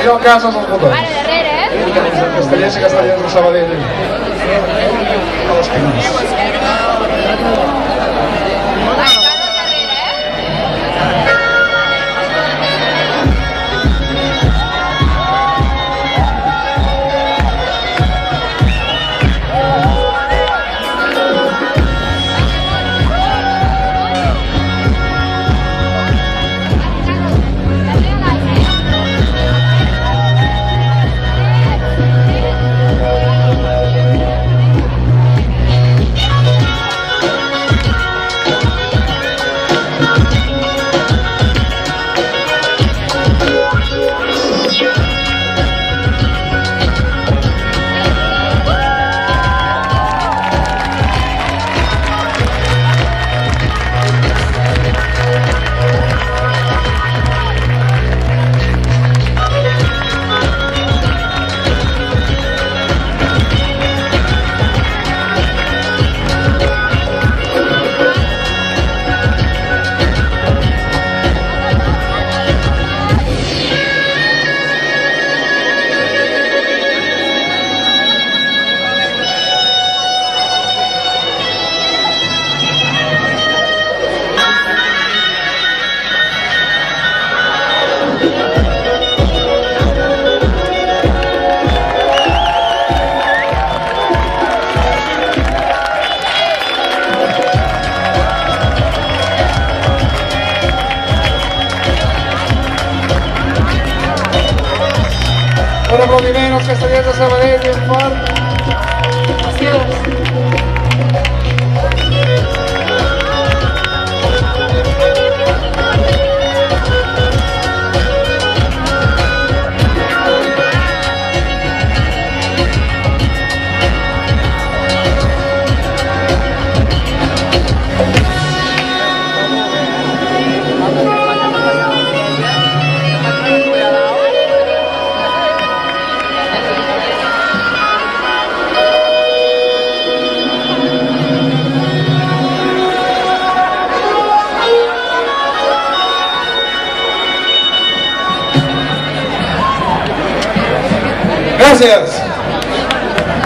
Oriol Casas al botó. Ara, darrere, Castellers i castellers de Sabadell. A les finals. Un aplaudiment als castellers de Sabadell, ben fort. Gràcies. Gràcies.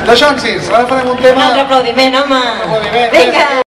Deixant-sis, ara farem un tema... Un altre aplaudiment, home. Aplaudiment. Vinga.